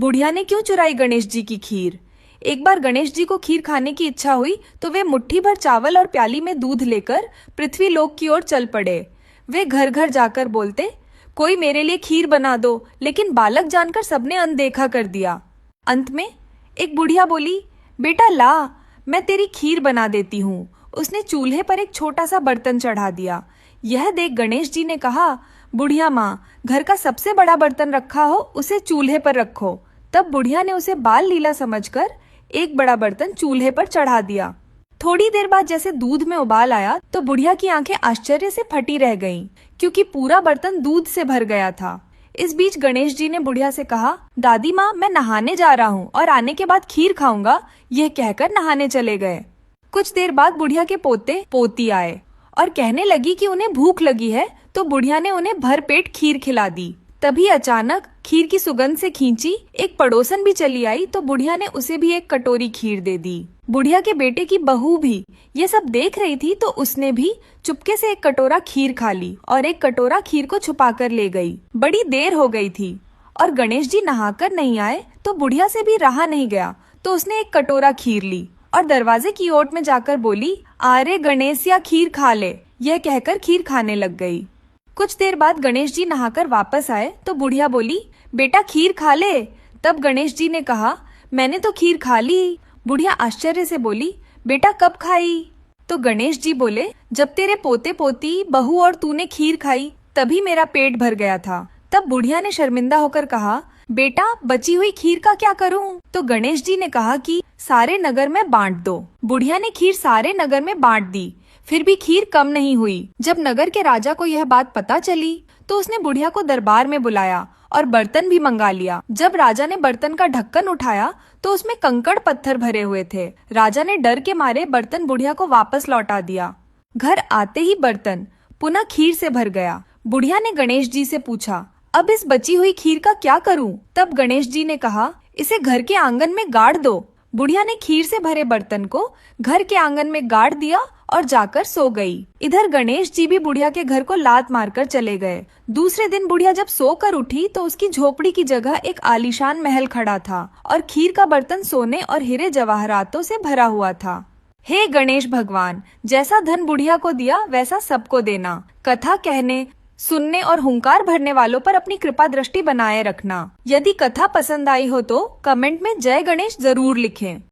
बुढ़िया ने क्यों चुराई गणेश जी की खीर। एक बार गणेश जी को खीर खाने की इच्छा हुई तो वे मुट्ठी भर चावल और प्याली में दूध लेकर पृथ्वी लोक की ओर चल पड़े। वे घर घर जाकर बोलते, कोई मेरे लिए खीर बना दो, लेकिन बालक जानकर सबने अनदेखा कर दिया। अंत में एक बुढ़िया बोली, बेटा ला, मैं तेरी खीर बना देती हूँ। उसने चूल्हे पर एक छोटा सा बर्तन चढ़ा दिया। यह देख गणेश जी ने कहा, बुढ़िया माँ, घर का सबसे बड़ा बर्तन रखा हो उसे चूल्हे पर रखो। तब बुढ़िया ने उसे बाल लीला समझकर एक बड़ा बर्तन चूल्हे पर चढ़ा दिया। थोड़ी देर बाद जैसे दूध में उबाल आया तो बुढ़िया की आंखें आश्चर्य से फटी रह गईं, क्योंकि पूरा बर्तन दूध से भर गया था। इस बीच गणेश जी ने बुढ़िया से कहा, दादी माँ, मैं नहाने जा रहा हूँ और आने के बाद खीर खाऊंगा। यह कहकर नहाने चले गए। कुछ देर बाद बुढ़िया के पोते पोती आए और कहने लगी कि उन्हें भूख लगी है, तो बुढ़िया ने उन्हें भर पेट खीर खिला दी। तभी अचानक खीर की सुगंध से खींची एक पड़ोसन भी चली आई तो बुढ़िया ने उसे भी एक कटोरी खीर दे दी। बुढ़िया के बेटे की बहू भी ये सब देख रही थी तो उसने भी चुपके से एक कटोरा खीर खा ली और एक कटोरा खीर को छुपाकर ले गई। बड़ी देर हो गई थी और गणेश जी नहाकर नहीं आए तो बुढ़िया से भी रहा नहीं गया, तो उसने एक कटोरा खीर ली और दरवाजे की ओट में जाकर बोली, आरे गणेश या खीर खा ले। यह कहकर खीर खाने लग गई। कुछ देर बाद गणेश जी नहाकर वापस आए तो बुढ़िया बोली, बेटा खीर खा ले। तब गणेश जी ने कहा, मैंने तो खीर खा ली। बुढ़िया आश्चर्य से बोली, बेटा कब खाई? तो गणेश जी बोले, जब तेरे पोते पोती, बहू और तूने खीर खाई तभी मेरा पेट भर गया था। तब बुढ़िया ने शर्मिंदा होकर कहा, बेटा बची हुई खीर का क्या करूं? तो गणेश जी ने कहा कि सारे नगर में बांट दो। बुढ़िया ने खीर सारे नगर में बांट दी, फिर भी खीर कम नहीं हुई। जब नगर के राजा को यह बात पता चली तो उसने बुढ़िया को दरबार में बुलाया और बर्तन भी मंगा लिया। जब राजा ने बर्तन का ढक्कन उठाया तो उसमें कंकड़ पत्थर भरे हुए थे। राजा ने डर के मारे बर्तन बुढ़िया को वापस लौटा दिया। घर आते ही बर्तन पुनः खीर से भर गया। बुढ़िया ने गणेश जी से पूछा, अब इस बची हुई खीर का क्या करूं? तब गणेश जी ने कहा, इसे घर के आंगन में गाड़ दो। बुढ़िया ने खीर से भरे बर्तन को घर के आंगन में गाड़ दिया और जाकर सो गई। इधर गणेश जी भी बुढ़िया के घर को लात मारकर चले गए। दूसरे दिन बुढ़िया जब सोकर उठी तो उसकी झोपड़ी की जगह एक आलीशान महल खड़ा था और खीर का बर्तन सोने और हीरे जवाहरातों से भरा हुआ था। हे गणेश भगवान, जैसा धन बुढ़िया को दिया वैसा सबको देना। कथा कहने, सुनने और हुंकार भरने वालों पर अपनी कृपा दृष्टि बनाए रखना। यदि कथा पसंद आई हो तो कमेंट में जय गणेश जरूर लिखें।